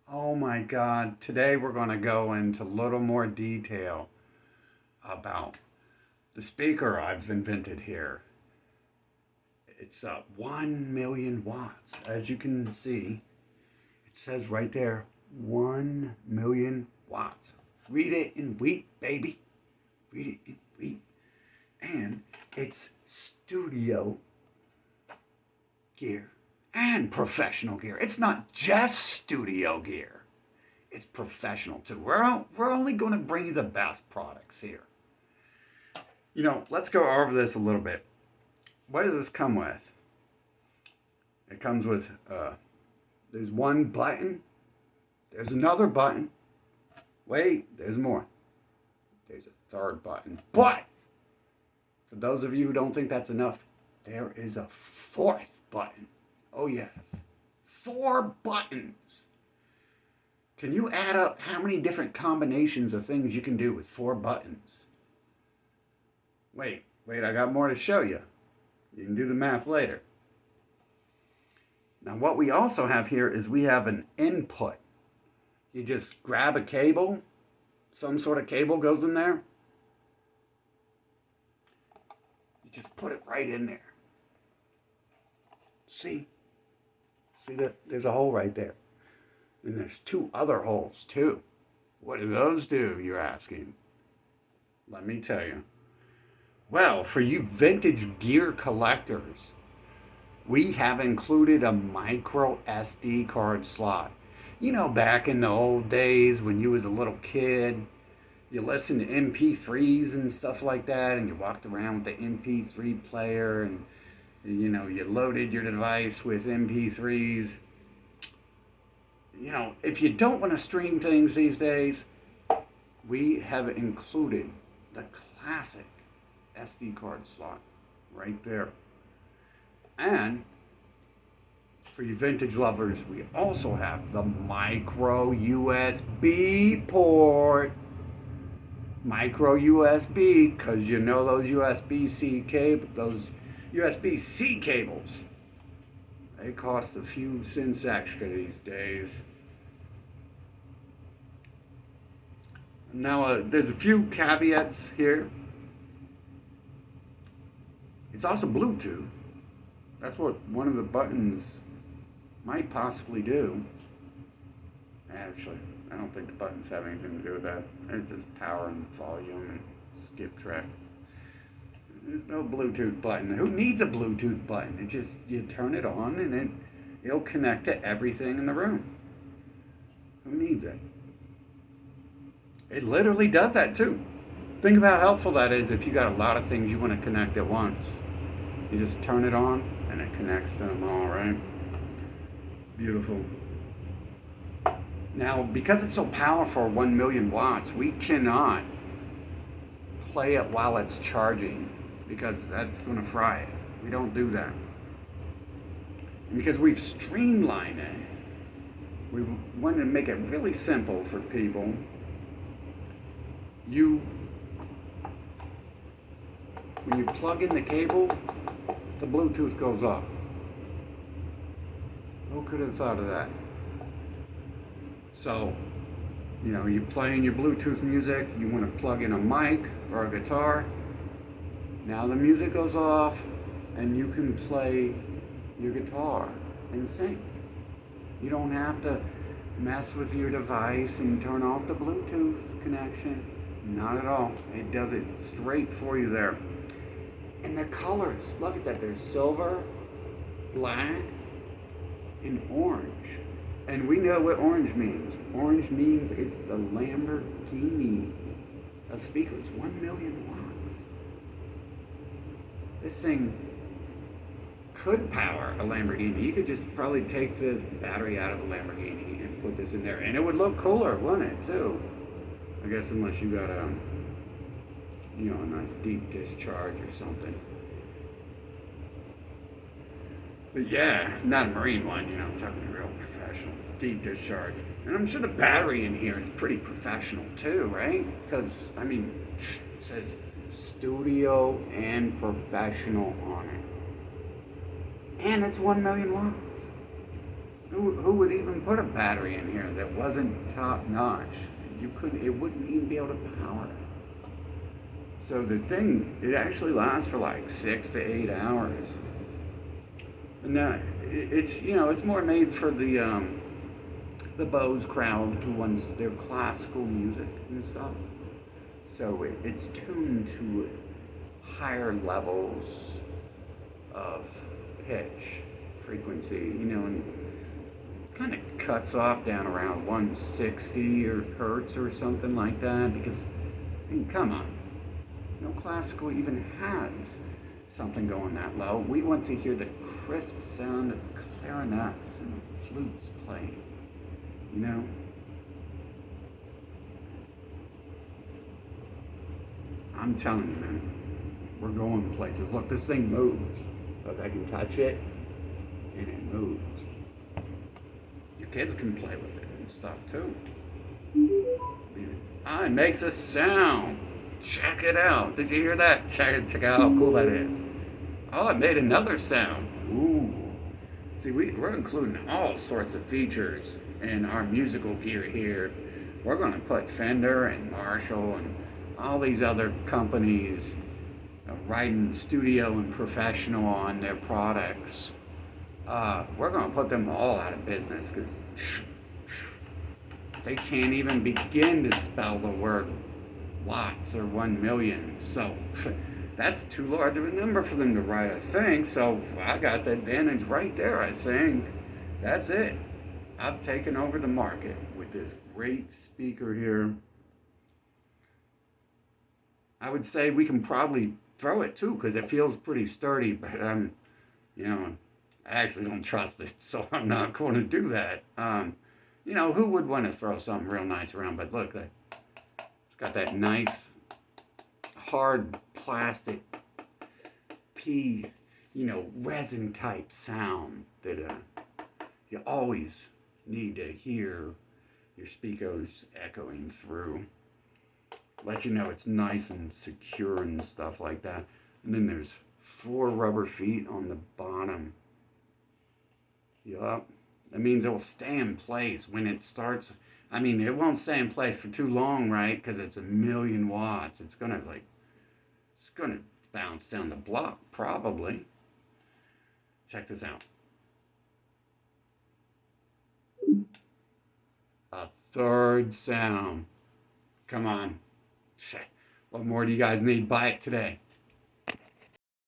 Oh my God. Today we're going to go into a little more detail about the speaker I've invented here. It's 1 million watts. As you can see, it says right there 1 million watts. Read it in wheat, baby. Read it in wheat. And it's studio gear and professional gear. It's not just studio gear. It's professional too. We're only going to bring you the best products here. Let's go over this a little bit. What does this come with? It comes with there's one button. There's another button. Wait, there's more. There's a third button. But for those of you who don't think that's enough, there is a fourth button. Oh yes, 4 buttons. Can you add up how many different combinations of things you can do with 4 buttons? Wait, I got more to show you. You can do the math later. Now what we also have here is we have an input. You just grab a cable, some sort of cable goes in there. You just put it right in there. See that there's a hole right there. And there's 2 other holes too. What do those do, you're asking? Let me tell you. Well, for you vintage gear collectors, we have included a micro SD card slot. Back in the old days when you was a little kid, you listened to MP3s and stuff like that, and you walked around with the MP3 player, and you loaded your device with MP3s. If you don't want to stream things these days, we have included the classic SD card slot right there. And for you vintage lovers, we also have the micro USB port. Micro USB, because those USB-C cables, they cost a few cents extra these days. Now, there's a few caveats here. It's also Bluetooth. That's what one of the buttons might possibly do. Actually, I don't think the buttons have anything to do with that. It's just power and volume and skip track. There's no Bluetooth button. Who needs a Bluetooth button? It just, you turn it on and it'll connect to everything in the room. Who needs it? It literally does that too. Think of how helpful that is if you got a lot of things you want to connect at once. You just turn it on and it connects to them all, right? Beautiful. Now, because it's so powerful, 1 million watts, we cannot play it while it's charging because that's going to fry it. We don't do that. And because we've streamlined it, we wanted to make it really simple for people. When you plug in the cable, the Bluetooth goes off. Who could have thought of that? So, you're playing your Bluetooth music, you want to plug in a mic or a guitar. Now the music goes off and you can play your guitar and sing. You don't have to mess with your device and turn off the Bluetooth connection. Not at all. It does it straight for you there. And the colors, look at that. There's silver, black, and orange. And we know what orange means. Orange means it's the Lamborghini of speakers. 1 million watts. This thing could power a Lamborghini. You could just probably take the battery out of a Lamborghini and put this in there. And it would look cooler, wouldn't it, too? I guess unless you got a nice deep discharge or something. But yeah, not a marine one, I'm talking real professional, deep discharge. And I'm sure the battery in here is pretty professional too, right? Because, it says studio and professional on it. And it's 1 million watts. who would even put a battery in here that wasn't top notch? You couldn't. It wouldn't even be able to power it. So the thing, it actually lasts for like 6 to 8 hours. And now it's it's more made for the Bose crowd who wants their classical music and stuff. So it's tuned to higher levels of pitch, frequency, and kind of cuts off down around 160 or hertz or something like that. Because, I mean, come on, no classical even has something going that low. We want to hear the crisp sound of clarinets and flutes playing, you know? I'm telling you, man, we're going places. Look, this thing moves. Look, I can touch it, and it moves. Your kids can play with it and stuff too. Ah, it makes a sound. Check it out. Did you hear that? Check out how cool that is. Oh, it made another sound. Ooh. See, we're including all sorts of features in our musical gear here. We're going to put Fender and Marshall and all these other companies writing studio and professional on their products. We're going to put them all out of business because they can't even begin to spell the word watts or 1 million. So that's too large of a number for them to write, I think. So I got the advantage right there, I think. That's it. I've taken over the market with this great speaker here. I would say we can probably throw it too because it feels pretty sturdy, but I actually don't trust it, so I'm not going to do that. Who would want to throw something real nice around? But look, it's got that nice hard plastic resin type sound that you always need to hear your speakers echoing through. Let you know it's nice and secure and stuff like that. And then there's 4 rubber feet on the bottom. Yup. That means it will stay in place when it starts. I mean, it won't stay in place for too long, right? Because it's 1,000,000 watts. It's gonna bounce down the block, probably. Check this out. A third sound. Come on. What more do you guys need? Buy it today.